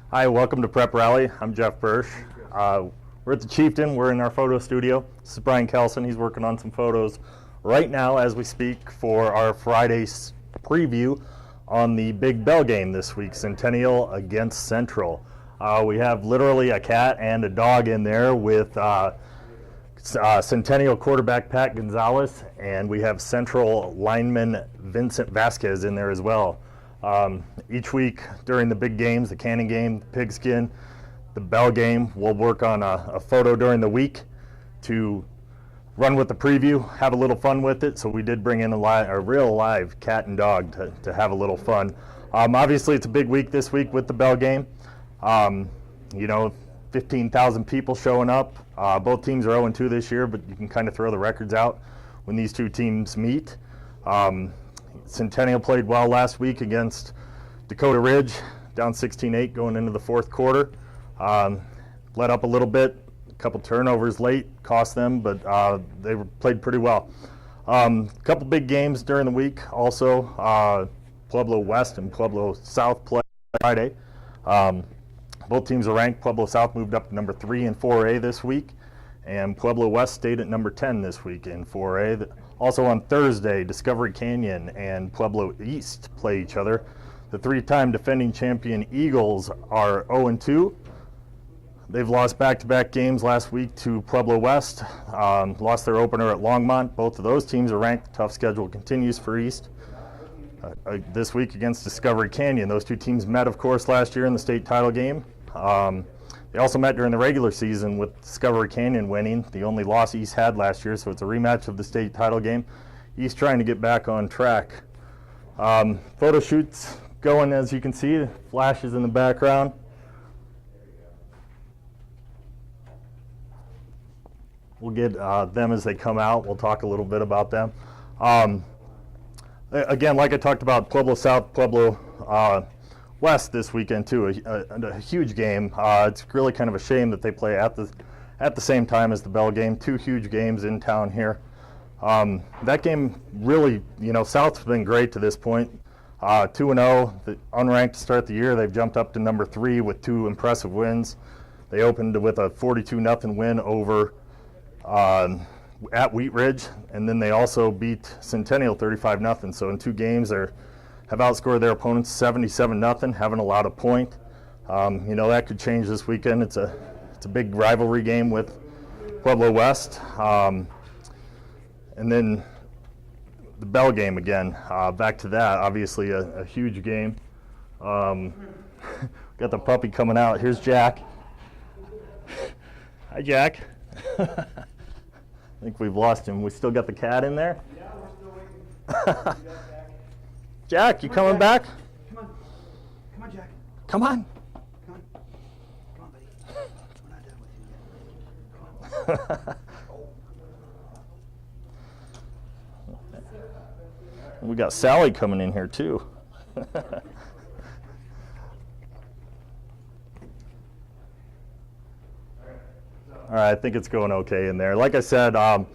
Hi, welcome to Prep Rally. I'm Jeff Bersch. We're at the Chieftain. We're in our photo studio. This is Brian Kelson. He's working on some photos right now as we speak for our Friday's preview on the Big Bell game this week, Centennial against Central. We have literally a cat and a dog in there with Centennial quarterback Pat Gonzalez, and we have Central lineman Vincent Vasquez in there as well. Each week during the big games, the Cannon game, the Pigskin, the Bell game, we'll work on a photo during the week to run with the preview, have a little fun with it. So we did bring in a real live cat and dog to have a little fun. Obviously, it's a big week this week with the Bell game. 15,000 people showing up. Both teams are 0-2 this year, but you can kind of throw the records out when these two teams meet. Centennial played well last week against Dakota Ridge, down 16-8 going into the fourth quarter. Let up a little bit, a couple turnovers late, cost them, but they played pretty well. A couple big games during the week also. Pueblo West and Pueblo South played Friday. Both teams are ranked. Pueblo South moved up to number 3 in 4A this week, and Pueblo West stayed at number 10 this week in 4A. Also on Thursday, Discovery Canyon and Pueblo East play each other. The 3-time defending champion Eagles are 0-2. They've lost back-to-back games last week to Pueblo West, lost their opener at Longmont. Both of those teams are ranked. Tough schedule continues for East. This week against Discovery Canyon. Those two teams met, of course, last year in the state title game. They also met during the regular season with Discovery Canyon winning, the only loss East had last year, so it's a rematch of the state title game. East trying to get back on track. Photo shoots going, as you can see, flashes in the background. We'll get them as they come out. We'll talk a little bit about them. Again, like I talked about, Pueblo South, Pueblo West this weekend too, a huge game. It's really kind of a shame that they play at the same time as the Bell game. Two huge games in town here. That game really, South's been great to this point. 2-0, unranked to start the year. They've jumped up to number 3 with 2 impressive wins. They opened with a 42-0 win over at Wheat Ridge, and then they also beat Centennial 35-0. So in 2 games, they have outscored their opponents 77-0, haven't allowed a point. That could change this weekend. It's a big rivalry game with Pueblo West. And then the Bell game again, back to that, obviously a huge game. Got the puppy coming out. Here's Jack. Hi, Jack. I think we've lost him. We still got the cat in there? Yeah, we're still waiting. Jack, you coming back? Come on. Come on, Jack. Come on. Come on. Come on, buddy. We're not done with you yet. Come on. We got Sally coming in here too. All right, I think it's going okay in there. Like I said, on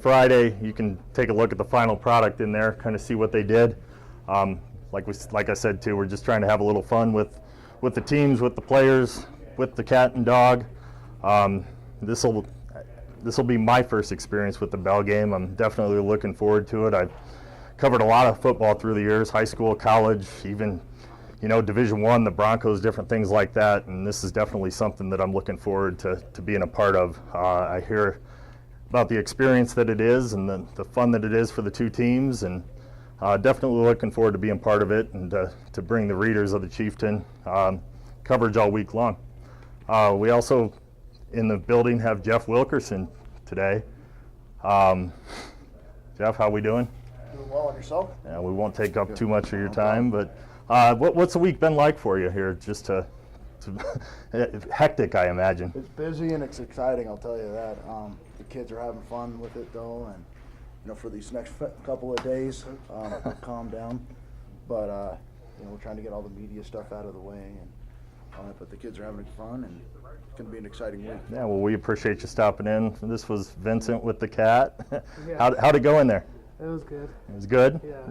Friday, you can take a look at the final product in there, kind of see what they did. Like I said too, we're just trying to have a little fun with the teams, with the players, with the cat and dog. This will be my first experience with the Bell game. I'm definitely looking forward to it. I've covered a lot of football through the years, high school, college, even Division I, the Broncos, different things like that, and this is definitely something that I'm looking forward to being a part of. I hear about the experience that it is and the fun that it is for the two teams, and definitely looking forward to being part of it and to bring the readers of the Chieftain coverage all week long. We also, in the building, have Jeff Wilkerson today. Jeff, how we doing? Doing well, on yourself? Yeah, we won't take up too much of your time, but what's the week been like for you here? Just hectic, I imagine. It's busy and it's exciting, I'll tell you that. The kids are having fun with it though, and for these next couple of days, we'll calm down. But we're trying to get all the media stuff out of the way, but the kids are having fun, and it's going to be an exciting week. Yeah, well, we appreciate you stopping in. This was Vincent with the cat. Yeah. How'd it go in there? It was good. It was good? Yeah.